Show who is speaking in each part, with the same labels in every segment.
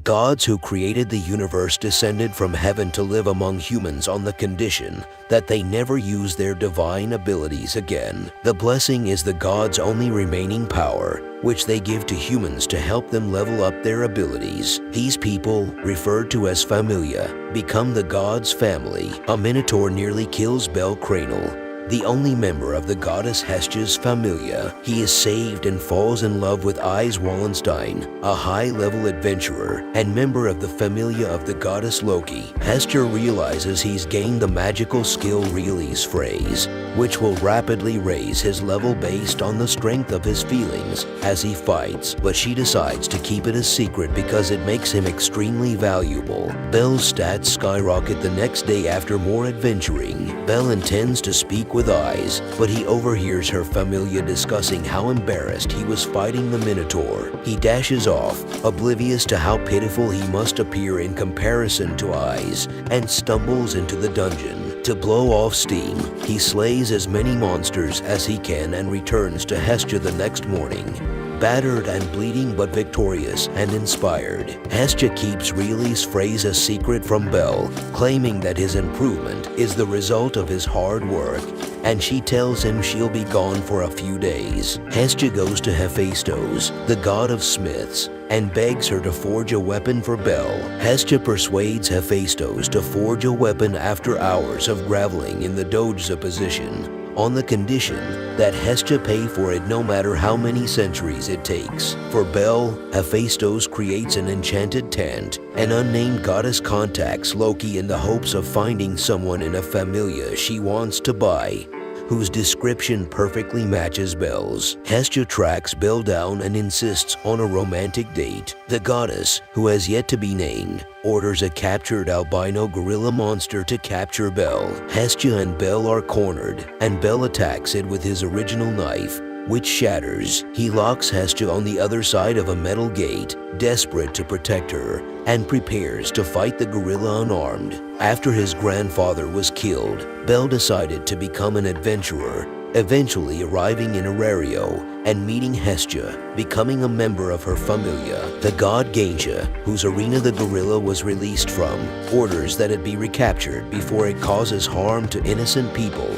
Speaker 1: Gods who created the universe descended from heaven to live among humans on the condition that they never use their divine abilities again. The blessing is the gods' only remaining power, which they give to humans to help them level up their abilities. These people, referred to as familia, become the gods' family. A minotaur nearly kills Bel Cranel, the only member of the goddess Hestia's familia. He is saved and falls in love with Ys Wallenstein, a high-level adventurer and member of the familia of the goddess Loki. Hestia realizes he's gained the magical skill Release phrase, which will rapidly raise his level based on the strength of his feelings as he fights, but she decides to keep it a secret because it makes him extremely valuable. Bel's stats skyrocket the next day after more adventuring. Bel intends to speak with Ys, but he overhears her familia discussing how embarrassed he was fighting the Minotaur. He dashes off, oblivious to how pitiful he must appear in comparison to Ys, and stumbles into the dungeon. To blow off steam, he slays as many monsters as he can and returns to Hestia the next morning, battered and bleeding but victorious and inspired. Hestia keeps Release phrase a secret from Bel, claiming that his improvement is the result of his hard work, and she tells him she'll be gone for a few days. Hestia goes to Hephaestus, the god of smiths, and begs her to forge a weapon for Bel. Hestia persuades Hephaestus to forge a weapon after hours of graveling in the Doge's position, on the condition that Hestia pay for it no matter how many centuries it takes. For Bel, Hephaestus creates an enchanted tent. An unnamed goddess contacts Loki in the hopes of finding someone in a familia she wants to buy, whose description perfectly matches Bel's. Hestia tracks Bel down and insists on a romantic date. The goddess, who has yet to be named, orders a captured albino gorilla monster to capture Bel. Hestia and Bel are cornered, and Bel attacks it with his original knife, which shatters. He locks Hestia on the other side of a metal gate, desperate to protect her, and prepares to fight the gorilla unarmed. After his grandfather was killed, Bel decided to become an adventurer, eventually arriving in Orario and meeting Hestia, becoming a member of her familia. The god Ganesha, whose arena the gorilla was released from, orders that it be recaptured before it causes harm to innocent people.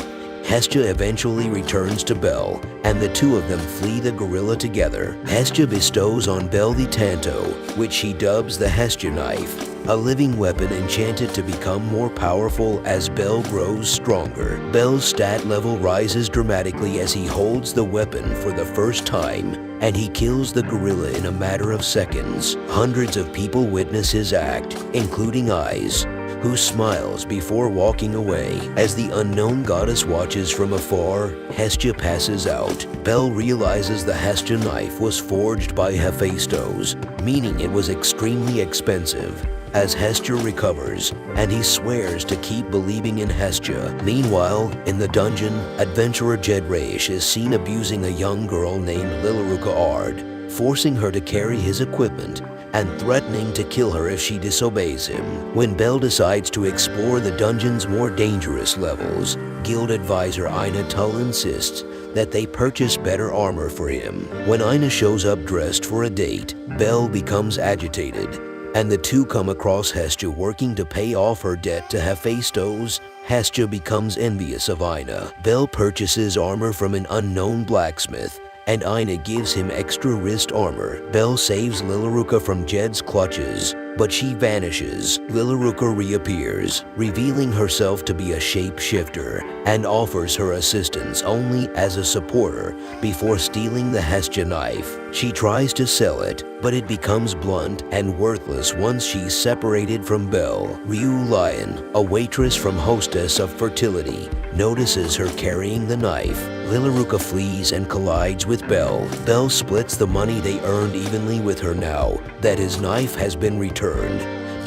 Speaker 1: Hestia eventually returns to Bel, and the two of them flee the gorilla together. Hestia bestows on Bel the Tanto, which she dubs the Hestia knife, a living weapon enchanted to become more powerful as Bel grows stronger. Bel's stat level rises dramatically as he holds the weapon for the first time, and he kills the gorilla in a matter of seconds. Hundreds of people witness his act, including Ys, who smiles before walking away. As the unknown goddess watches from afar, Hestia passes out. Bel realizes the Hestia knife was forged by Hephaestus, meaning it was extremely expensive. As Hestia recovers, and he swears to keep believing in Hestia. Meanwhile, in the dungeon, adventurer Jed Raish is seen abusing a young girl named Lilaruka Ard, forcing her to carry his equipment and threatening to kill her if she disobeys him. When Bel decides to explore the dungeon's more dangerous levels, guild advisor Ina Tull insists that they purchase better armor for him. When Ina shows up dressed for a date, Bel becomes agitated, and the two come across Hestia working to pay off her debt to Hephaestus. Hestia becomes envious of Ina. Bel purchases armor from an unknown blacksmith, and Ina gives him extra wrist armor. Bel saves Lilaruka from Jed's clutches, but she vanishes. Lilaruka reappears, revealing herself to be a shapeshifter, and offers her assistance only as a supporter before stealing the Hestia knife. She tries to sell it, but it becomes blunt and worthless once she's separated from Bel. Ryu Lion, a waitress from Hostess of Fertility, notices her carrying the knife. Lilaruka flees and collides with Bel. Bel splits the money they earned evenly with her now that his knife has been returned.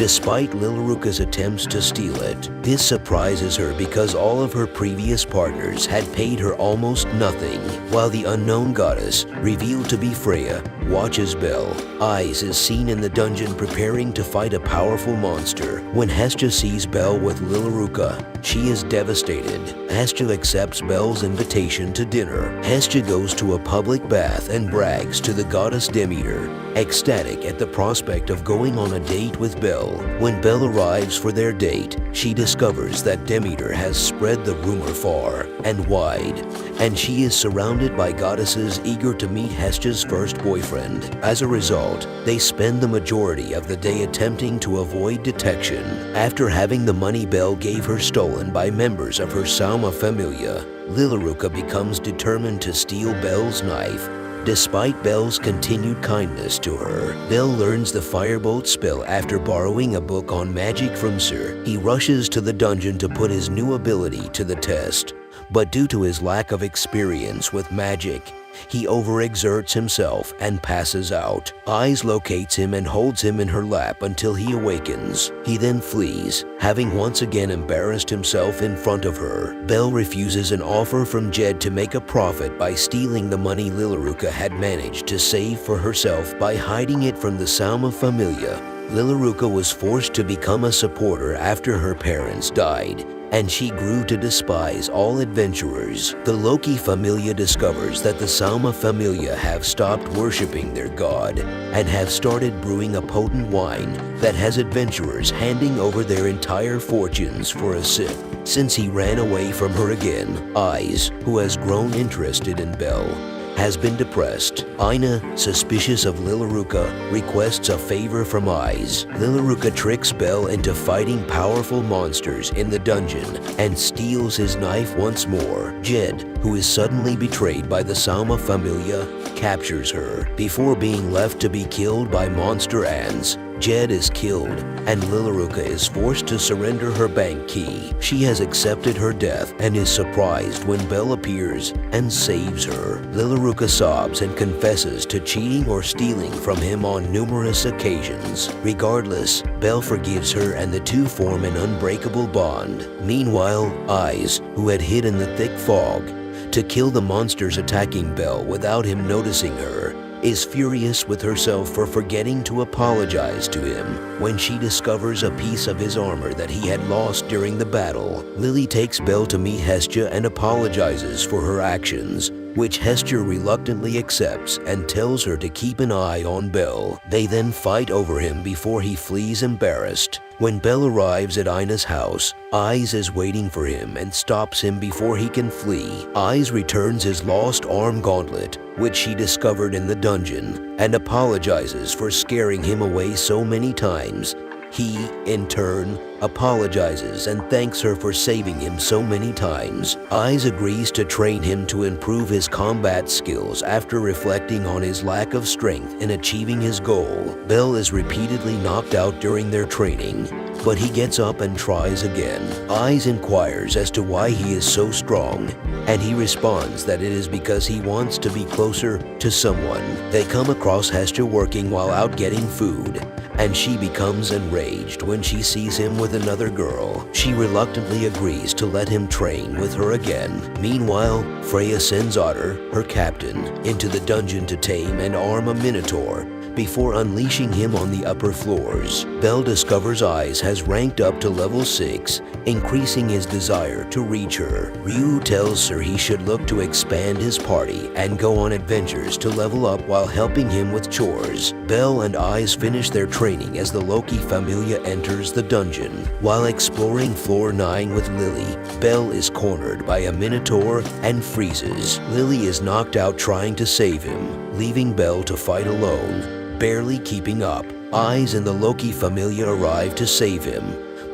Speaker 1: despite Lilaruka's attempts to steal it. This surprises her because all of her previous partners had paid her almost nothing, while the unknown goddess, revealed to be Freya, watches Belle. Eyes is seen in the dungeon preparing to fight a powerful monster. When Hestia sees Belle with Lilaruka, she is devastated. Hestia accepts Belle's invitation to dinner. Hestia goes to a public bath and brags to the goddess Demeter, ecstatic at the prospect of going on a date with Belle. When Belle arrives for their date, she discovers that Demeter has spread the rumor far and wide, and she is surrounded by goddesses eager to meet Hestia's first boyfriend. As a result, they spend the majority of the day attempting to avoid detection. After having the money Belle gave her stolen by members of her Sauma Familia, Lilaruka becomes determined to steal Belle's knife. Despite Belle's continued kindness to her, Belle learns the firebolt spell after borrowing a book on magic from Sir. He rushes to the dungeon to put his new ability to the test, but due to his lack of experience with magic, he overexerts himself and passes out. Eyes locates him and holds him in her lap until he awakens. He then flees, having once again embarrassed himself in front of her. Belle refuses an offer from Jed to make a profit by stealing the money Lilaruka had managed to save for herself by hiding it from the Sauma Familia. Lilaruka was forced to become a supporter after her parents died, and she grew to despise all adventurers. The Loki Familia discovers that the Sauma Familia have stopped worshipping their god and have started brewing a potent wine that has adventurers handing over their entire fortunes for a sip. Since he ran away from her again, Eyes, who has grown interested in Belle, has been depressed. Aina, suspicious of Lilaruka, requests a favor from Eyes. Lilaruka tricks Belle into fighting powerful monsters in the dungeon and steals his knife once more. Jed, who is suddenly betrayed by the Sauma Familia, captures her. Before being left to be killed by monster ants, Jed is killed, and Lilaruka is forced to surrender her bank key. She has accepted her death and is surprised when Belle appears and saves her. Lilaruka sobs and confesses to cheating or stealing from him on numerous occasions. Regardless, Belle forgives her and the two form an unbreakable bond. Meanwhile, Eyes, who had hid in the thick fog to kill the monsters attacking Belle without him noticing her, is furious with herself for forgetting to apologize to him when she discovers a piece of his armor that he had lost during the battle. Lily takes Belle to meet Hestia and apologizes for her actions, which Hestia reluctantly accepts and tells her to keep an eye on Belle. They then fight over him before he flees embarrassed. When Belle arrives at Aina's house, Eyes is waiting for him and stops him before he can flee. Eyes returns his lost arm gauntlet, which she discovered in the dungeon, and apologizes for scaring him away so many times. He, in turn, apologizes and thanks her for saving him so many times. Eyes agrees to train him to improve his combat skills after reflecting on his lack of strength in achieving his goal. Belle is repeatedly knocked out during their training, but he gets up and tries again. Eyes inquires as to why he is so strong, and he responds that it is because he wants to be closer to someone. They come across Hestia working while out getting food, and she becomes enraged when she sees him with another girl. She reluctantly agrees to let him train with her again. Meanwhile, Freya sends Otter, her captain, into the dungeon to tame and arm a minotaur before unleashing him on the upper floors. Belle discovers Eyes has ranked up to level 6, increasing his desire to reach her. Ryu tells her he should look to expand his party and go on adventures to level up while helping him with chores. Belle and Eyes finish their training as the Loki Familia enters the dungeon. While exploring floor 9 with Lily, Belle is cornered by a minotaur and freezes. Lily is knocked out trying to save him, leaving Belle to fight alone, barely keeping up. Eyes and the Loki Familia arrive to save him,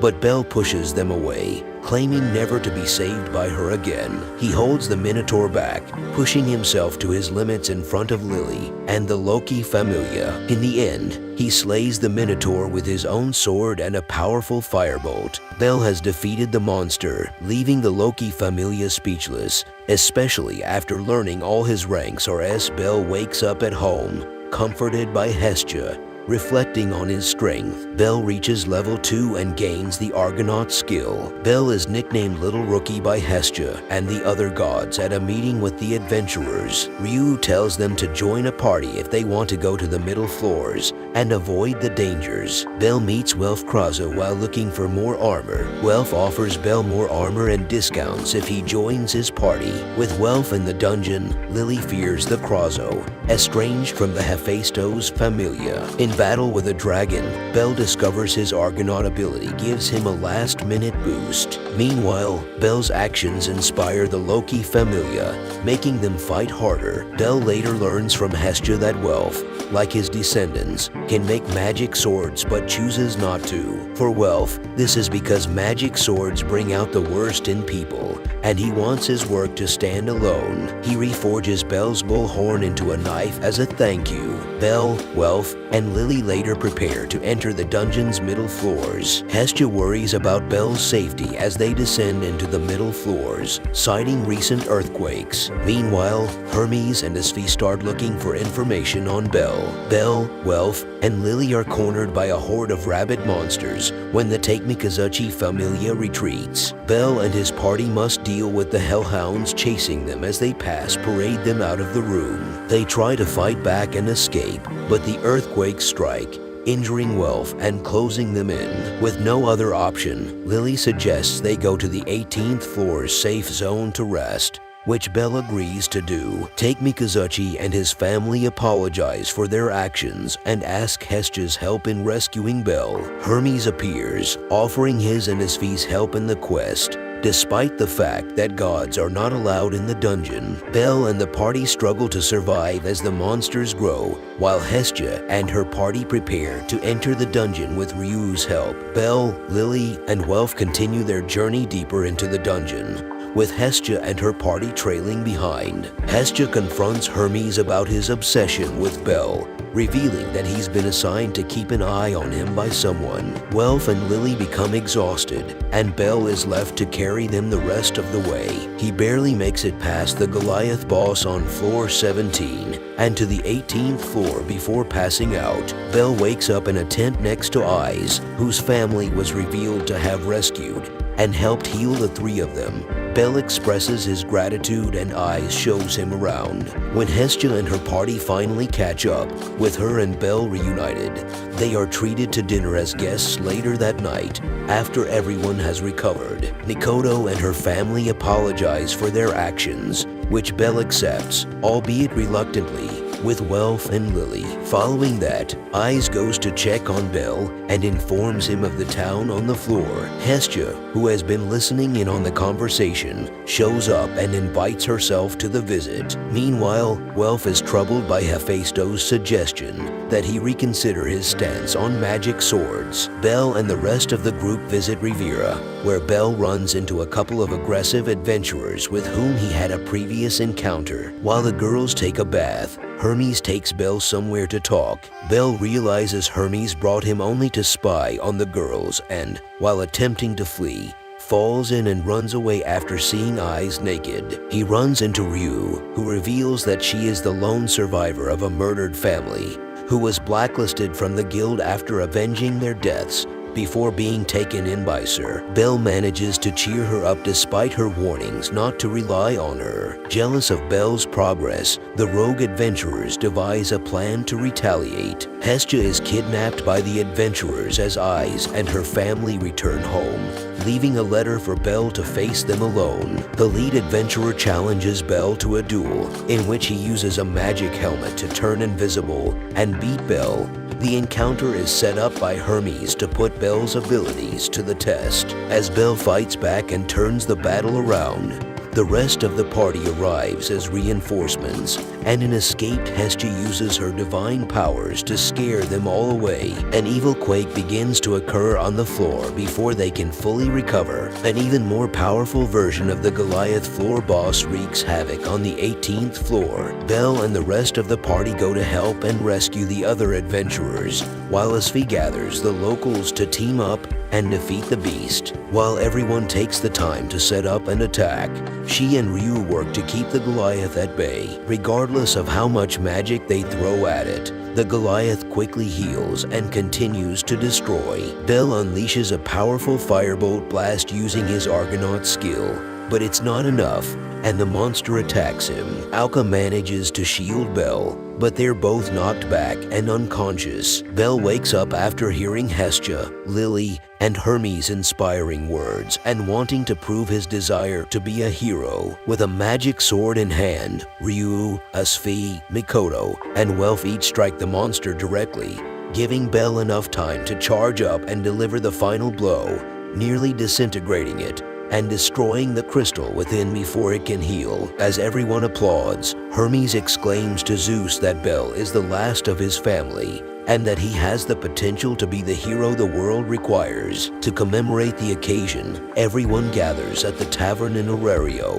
Speaker 1: but Belle pushes them away, claiming never to be saved by her again. He holds the Minotaur back, pushing himself to his limits in front of Lily and the Loki Familia. In the end, he slays the Minotaur with his own sword and a powerful firebolt. Belle has defeated the monster, leaving the Loki Familia speechless, especially after learning all his ranks are as Belle wakes up at home, comforted by Hestia Reflecting on his strength, Bell reaches level 2 and gains the Argonaut skill. Bell is nicknamed Little Rookie by Hestia and the other gods at a meeting with the adventurers. Ryu tells them to join a party if they want to go to the middle floors and avoid the dangers. Bell meets Welf Krazo while looking for more armor. Welf offers Bell more armor and discounts if he joins his party. With Welf in the dungeon, Lily fears the Krazo, estranged from the Hephaestos familia. In battle with a dragon, Bell discovers his Argonaut ability gives him a last-minute boost. Meanwhile, Bell's actions inspire the Loki familia, making them fight harder. Bell later learns from Hestia that Welf, like his descendants, can make magic swords but chooses not to. For Welf, this is because magic swords bring out the worst in people, and he wants his work to stand alone. He reforges Bell's bullhorn into a knife as a thank you. Bell, Welf, and Lily later prepare to enter the dungeon's middle floors. Hestia worries about Bell's safety as they descend into the middle floors, citing recent earthquakes. Meanwhile, Hermes and Isfi start looking for information on Bell. Bell, Welf, and Lily are cornered by a horde of rabid monsters when the Take Mikazuchi familia retreats. Bell and his party must deal with the hellhounds chasing them as they parade them out of the room. They try to fight back and escape, but the earthquakes strike, injuring Welf and closing them in. With no other option, Lily suggests they go to the 18th floor's safe zone to rest, which Bell agrees to do. Take Mikazuchi and his family apologize for their actions and ask Hestia's help in rescuing Bell. Hermes appears, offering his and Isfi's help in the quest. Despite the fact that gods are not allowed in the dungeon, Bell and the party struggle to survive as the monsters grow, while Hestia and her party prepare to enter the dungeon with Ryu's help. Bell, Lily, and Welf continue their journey deeper into the dungeon, with Hestia and her party trailing behind. Hestia confronts Hermes about his obsession with Bell, revealing that he's been assigned to keep an eye on him by someone. Welf and Lily become exhausted, and Bell is left to carry them the rest of the way. He barely makes it past the Goliath boss on floor 17 and to the 18th floor before passing out. Bell wakes up in a tent next to Eyes, whose family was revealed to have rescued and helped heal the three of them. Bell expresses his gratitude and Eyes shows him around. When Hestia and her party finally catch up, with her and Bell reunited, they are treated to dinner as guests later that night, after everyone has recovered. Mikoto and her family apologize for their actions, which Bell accepts, albeit reluctantly, with Welf and Lily. Following that, Eyes goes to check on Bell and informs him of the town on the floor. Hestia, who has been listening in on the conversation, shows up and invites herself to the visit. Meanwhile, Welf is troubled by Hephaestos' suggestion that he reconsider his stance on magic swords. Bell and the rest of the group visit Rivera, where Bell runs into a couple of aggressive adventurers with whom he had a previous encounter. While the girls take a bath, Hermes takes Bell somewhere to talk. Bell realizes Hermes brought him only to spy on the girls and, while attempting to flee, falls in and runs away after seeing Eyes naked. He runs into Ryu, who reveals that she is the lone survivor of a murdered family, who was blacklisted from the guild after avenging their deaths before being taken in by Sir. Bell manages to cheer her up despite her warnings not to rely on her. Jealous of Bell's progress, the rogue adventurers devise a plan to retaliate. Hestia is kidnapped by the adventurers as Eyes and her family return home, leaving a letter for Bell to face them alone. The lead adventurer challenges Bell to a duel, in which he uses a magic helmet to turn invisible and beat Bell. The encounter is set up by Hermes to put Bell's abilities to the test. As Bell fights back and turns the battle around, the rest of the party arrives as reinforcements, and an escaped Hestia uses her divine powers to scare them all away. An evil quake begins to occur on the floor before they can fully recover. An even more powerful version of the Goliath floor boss wreaks havoc on the 18th floor. Bell and the rest of the party go to help and rescue the other adventurers, While Asfi gathers the locals to team up and defeat the beast, while everyone takes the time to set up and attack, she and Ryu work to keep the Goliath at bay. Regardless of how much magic they throw at it, the Goliath quickly heals and continues to destroy. Bell unleashes a powerful firebolt blast using his Argonaut skill, but it's not enough, and the monster attacks him. Alka manages to shield Bell, but they're both knocked back and unconscious. Bell wakes up after hearing Hestia, Lily, and Hermes' inspiring words and wanting to prove his desire to be a hero. With a magic sword in hand, Ryu, Asfi, Mikoto, and Welf each strike the monster directly, giving Bell enough time to charge up and deliver the final blow, nearly disintegrating it and destroying the crystal within before it can heal. As everyone applauds, Hermes exclaims to Zeus that Bell is the last of his family and that he has the potential to be the hero the world requires. To commemorate the occasion, everyone gathers at the tavern in Orario.